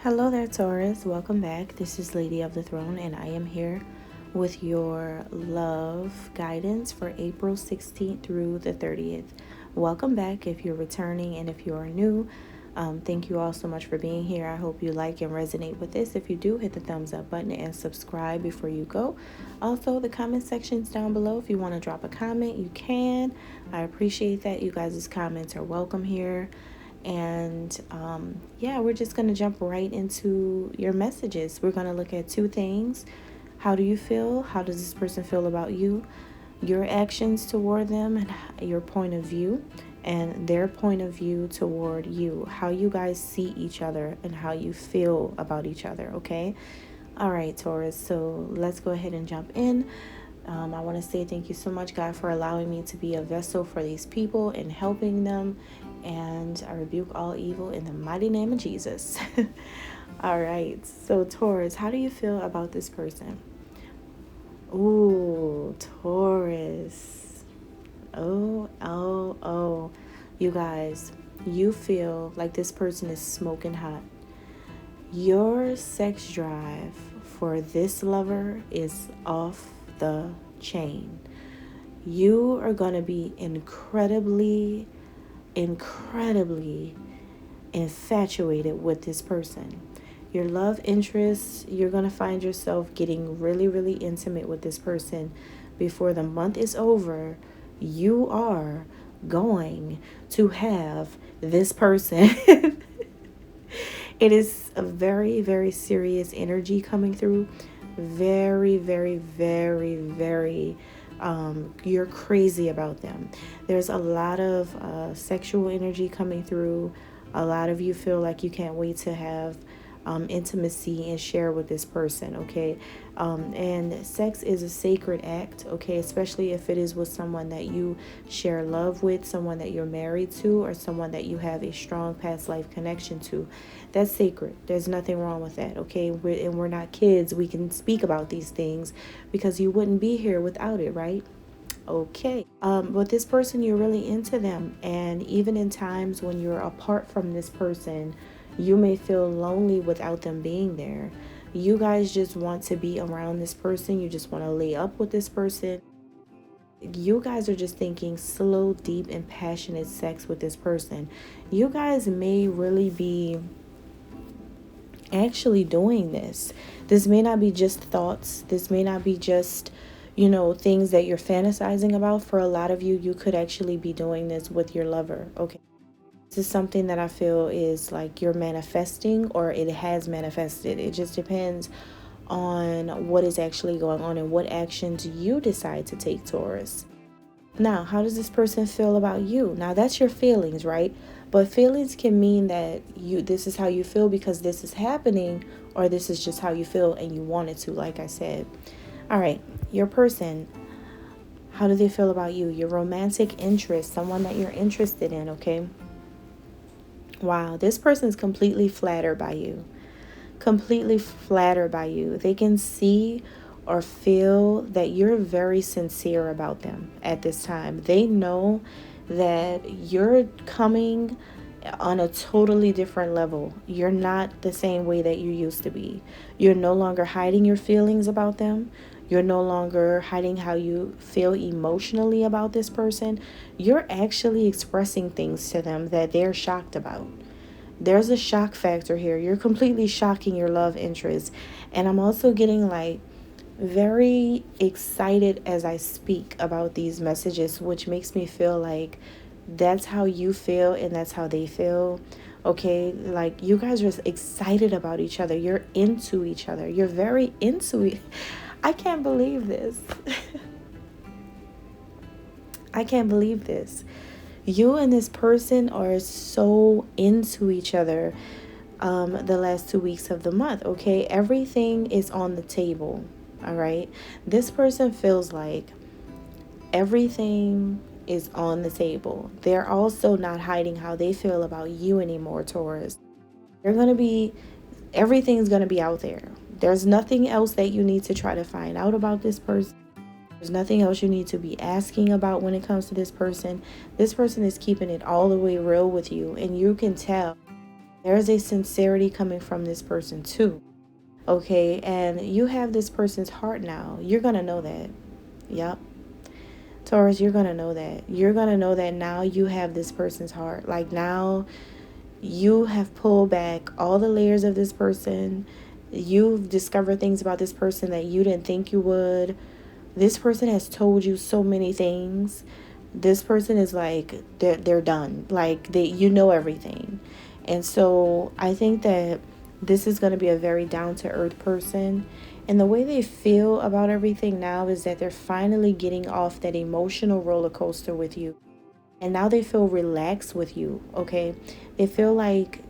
Hello there, Taurus. Welcome back. This is Lady of the Throne, and I am here with your love guidance for April 16th through the 30th. Welcome back if you're returning, and if you are new, thank you all so much for being here. I hope you like and resonate with this. If you do, hit the thumbs up button and subscribe before you go. Also, the comment section's down below. If you want to drop a comment, you can. I appreciate that. You guys' comments are welcome here. And yeah, we're just going to jump right into your messages. We're going to look at two things. How do you feel? How does this person feel about you? Your actions toward them and your point of view, and their point of view toward you. How you guys see each other and how you feel about each other, okay? All right, Taurus, so let's go ahead and jump in. I want to say thank you so much, God, for allowing me to be a vessel for these people and helping them. And I rebuke all evil in the mighty name of Jesus. All right. So, Taurus, how do you feel about this person? Ooh, Taurus. Oh. You guys, you feel like this person is smoking hot. Your sex drive for this lover is off the chain. You are going to be incredibly infatuated with this person. Your love interest, you're going to find yourself getting really intimate with this person before the month is over. You are going to have this person. It is a very serious energy coming through. Very you're crazy about them. There's a lot of sexual energy coming through. A lot of you feel like you can't wait to have intimacy and share with this person, okay? And sex is a sacred act, okay? Especially if it is with someone that you share love with, someone that you're married to, or someone that you have a strong past life connection to. That's sacred. There's nothing wrong with that, okay? We're not kids. We can speak about these things because you wouldn't be here without it, right? Okay. But this person, you're really into them. And even in times when you're apart from this person, you may feel lonely without them being there. You guys just want to be around this person. You just want to lay up with this person. You guys are just thinking slow, deep, and passionate sex with this person. You guys may really be actually doing this. This may not be just thoughts. This may not be just, things that you're fantasizing about. For a lot of you, you could actually be doing this with your lover, okay? This is something that I feel is like you're manifesting, or it has manifested. It just depends on what is actually going on and what actions you decide to take, Taurus. Now, how does this person feel about you? Now, that's your feelings, right? But feelings can mean that this is how you feel because this is happening, or this is just how you feel and you want it to, like I said. All right, your person, how do they feel about you? Your romantic interest, someone that you're interested in, okay? Wow, this person is completely flattered by you. Completely flattered by you. They can see or feel that you're very sincere about them at this time. They know that you're coming on a totally different level. You're not the same way that you used to be. You're no longer hiding your feelings about them. You're no longer hiding how you feel emotionally about this person. You're actually expressing things to them that they're shocked about. There's a shock factor here. You're completely shocking your love interest. And I'm also getting like very excited as I speak about these messages, which makes me feel like that's how you feel and that's how they feel. Okay, like you guys are excited about each other. You're into each other. You're very into it. I can't believe this. I can't believe this. You and this person are so into each other the last 2 weeks of the month, okay? Everything is on the table, all right? This person feels like everything is on the table. They're also not hiding how they feel about you anymore, Taurus. Everything's going to be out there. There's nothing else that you need to try to find out about this person. There's nothing else you need to be asking about when it comes to this person. This person is keeping it all the way real with you, and you can tell There's a sincerity coming from this person too. Okay, and you have this person's heart now. You're going to know that. Yep. Taurus, you're going to know that. You're going to know that now you have this person's heart. Like now you have pulled back all the layers of this person. You've discovered things about this person that you didn't think you would. This person has told you so many things. This person is like, they're done. Like, you know everything. And so I think that this is going to be a very down-to-earth person. And the way they feel about everything now is that they're finally getting off that emotional roller coaster with you. And now they feel relaxed with you, okay? They feel like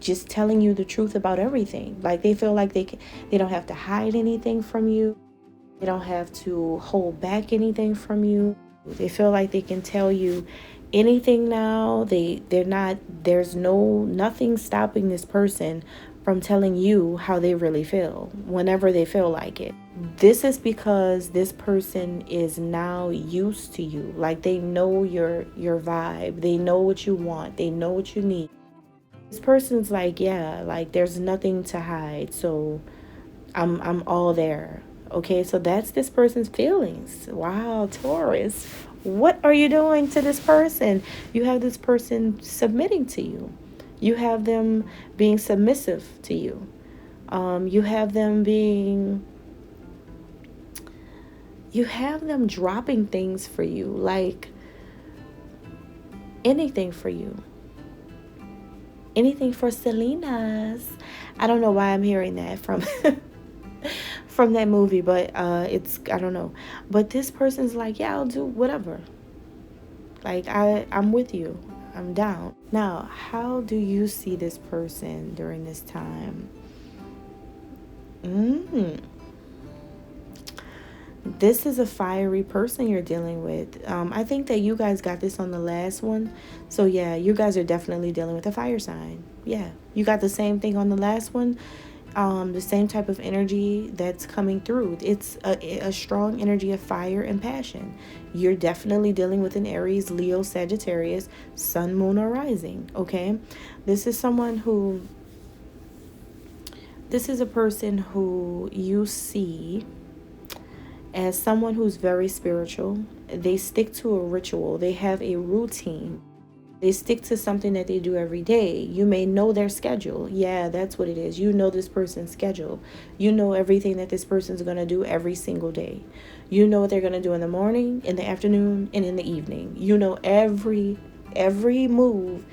just telling you the truth about everything. Like they feel like they don't have to hide anything from you. They don't have to hold back anything from you. They feel like they can tell you anything now. There's nothing stopping this person from telling you how they really feel whenever they feel like it. This is because this person is now used to you. Like they know your vibe. They know what you want. They know what you need. This person's like, yeah, like there's nothing to hide. So I'm all there. Okay, so that's this person's feelings. Wow, Taurus. What are you doing to this person? You have this person submitting to you. You have them being submissive to you. You have them dropping things for you, like anything for you. Anything for Selena's. I don't know why I'm hearing that from from that movie, but I don't know. But this person's like, yeah, I'll do whatever. Like I'm with you. I'm down. Now, how do you see this person during this time? This is a fiery person you're dealing with. I think that you guys got this on the last one. So yeah, you guys are definitely dealing with a fire sign. Yeah, you got the same thing on the last one. The same type of energy that's coming through. It's a strong energy of fire and passion. You're definitely dealing with an Aries, Leo, Sagittarius, Sun, Moon, or Rising. Okay, this is a person who you see as someone who's very spiritual. They stick to a ritual. They have a routine. They stick to something that they do every day. You may know their schedule. Yeah, that's what it is. You know this person's schedule. You know everything that this person's going to do every single day. You know what they're going to do in the morning, in the afternoon, and in the evening. You know every move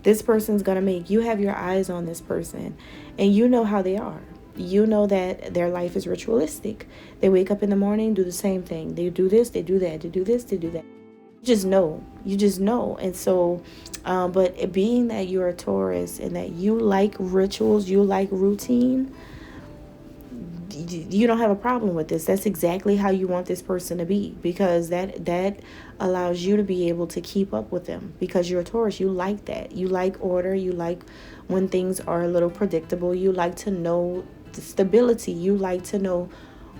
this person's going to make. You have your eyes on this person, and you know how they are. You know that their life is ritualistic. They wake up in the morning, do the same thing. They do this, they do that. They do this, they do that. You just know. And so but being that you're a Taurus and that you like rituals, you like routine, you don't have a problem with this. That's exactly how you want this person to be, because that allows you to be able to keep up with them, because you're a Taurus. You like that. You like order. You like when things are a little predictable. You like to know the stability. You like to know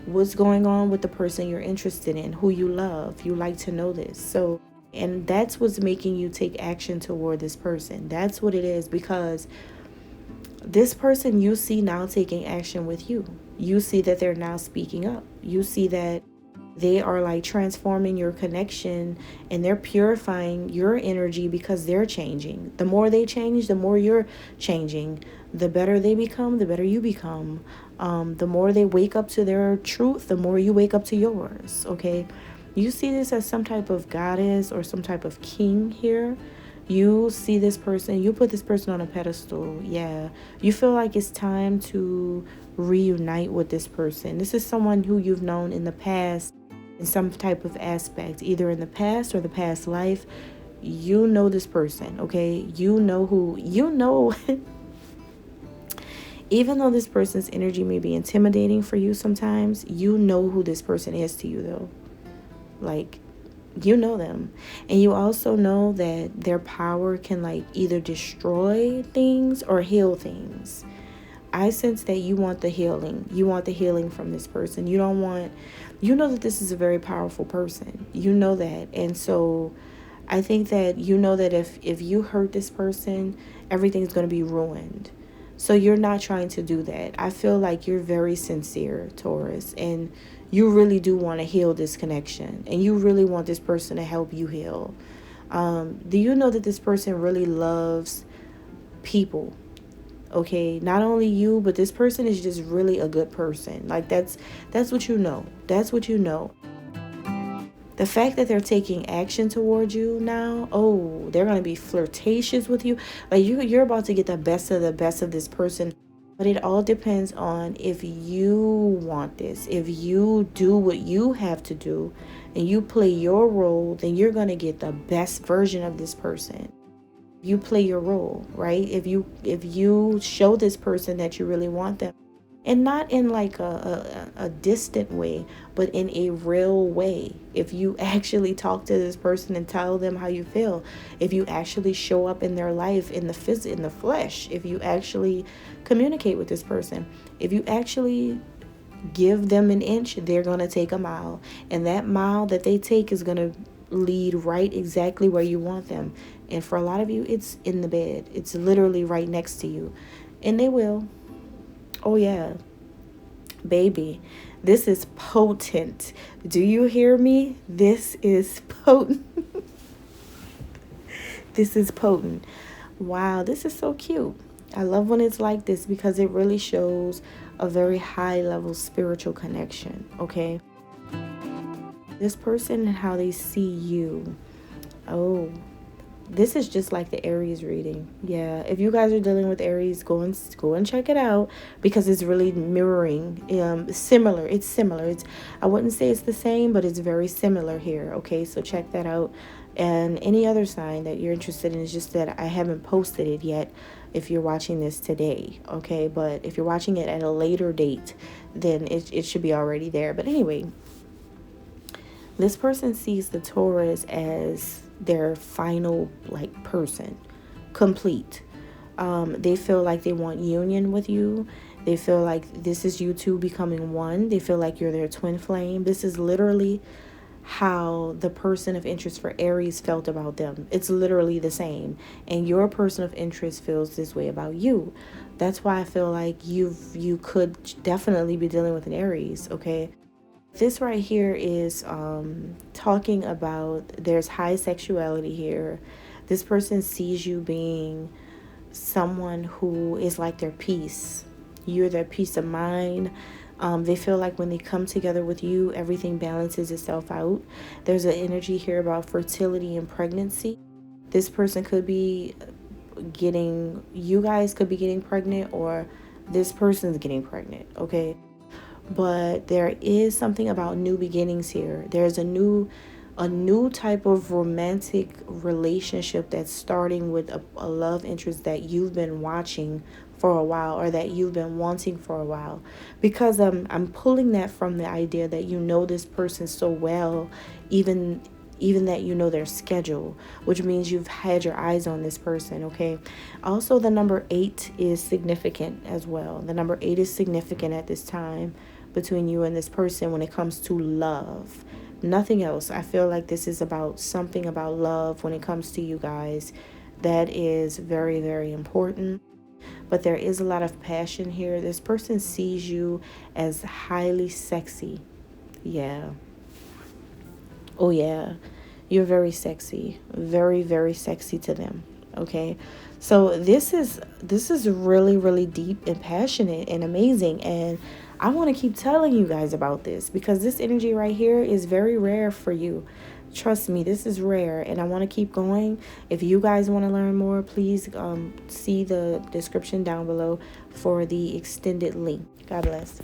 what's going on with the person you're interested in, who you love. You like to know this. So, and that's what's making you take action toward this person. That's what it is, because this person you see now taking action with you. You see that they're now speaking up. You see that they are like transforming your connection, and they're purifying your energy because they're changing. The more they change, the more you're changing. The better they become, the better you become. The more they wake up to their truth, the more you wake up to yours. Okay, you see this as some type of goddess or some type of king here. You see this person, you put this person on a pedestal. Yeah, you feel like it's time to reunite with this person. This is someone who you've known in the past in some type of aspect, either in the past or the past life. You know this person, okay? You know who, you know. Even though this person's energy may be intimidating for you sometimes, you know who this person is to you, though. Like, you know them. And you also know that their power can like either destroy things or heal things. I sense that you want the healing. You want the healing from this person. You don't want, you know that this is a very powerful person. You know that. And so I think that you know that if you hurt this person, everything's going to be ruined. So you're not trying to do that. I feel like you're very sincere, Taurus, and you really do want to heal this connection, and you really want this person to help you heal. Do you know that this person really loves people? Okay, not only you, but this person is just really a good person. Like that's what you know. That's what you know. The fact that they're taking action towards you now, oh, they're going to be flirtatious with you. Like you're about to get the best of this person. But it all depends on if you want this. If you do what you have to do and you play your role, then you're going to get the best version of this person. You play your role, right? If you show this person that you really want them, and not in like a distant way, but in a real way. If you actually talk to this person and tell them how you feel, if you actually show up in their life in the flesh, if you actually communicate with this person, if you actually give them an inch, they're going to take a mile, and that mile that they take is going to lead right exactly where you want them. And for a lot of you, it's in the bed. It's literally right next to you, and they will. Oh yeah, baby, this is potent. Do you hear me? This is potent. This is potent. Wow, this is so cute. I love when it's like this because it really shows a very high level spiritual connection, okay? This person and how they see you. Oh, this is just like the Aries reading. Yeah, if you guys are dealing with Aries, go and check it out because it's really mirroring. Similar. It's similar. I wouldn't say it's the same, but it's very similar here. Okay, so check that out. And any other sign that you're interested in, is just that I haven't posted it yet if you're watching this today. Okay, but if you're watching it at a later date, then it should be already there. But anyway, this person sees the Taurus as their final like person, complete. They feel like they want union with you. They feel like this is you two becoming one. They feel like you're their twin flame. This is literally how the person of interest for Aries felt about them. It's literally the same, and your person of interest feels this way about you. That's why I feel like you could definitely be dealing with an Aries. Okay, this right here is talking about there's high sexuality here. This person sees you being someone who is like their peace. You're their peace of mind. They feel like when they come together with you, everything balances itself out. There's an energy here about fertility and pregnancy. This person could be you guys could be getting pregnant, or this person's getting pregnant, okay? But there is something about new beginnings here. There's a new type of romantic relationship that's starting with a love interest that you've been watching for a while, or that you've been wanting for a while. Because I'm pulling that from the idea that you know this person so well, even that you know their schedule, which means you've had your eyes on this person, okay? Also, the number 8 is significant as well. The number 8 is significant at this time between you and this person when it comes to love. Nothing else. I feel like this is about something about love when it comes to you guys. That is very, very important. But there is a lot of passion here. This person sees you as highly sexy. Yeah. Oh yeah. You're very sexy. Very, very sexy to them. Okay. So this is really, really deep and passionate and amazing. And I want to keep telling you guys about this because this energy right here is very rare for you. Trust me, this is rare, and I want to keep going. If you guys want to learn more, please see the description down below for the extended link. God bless.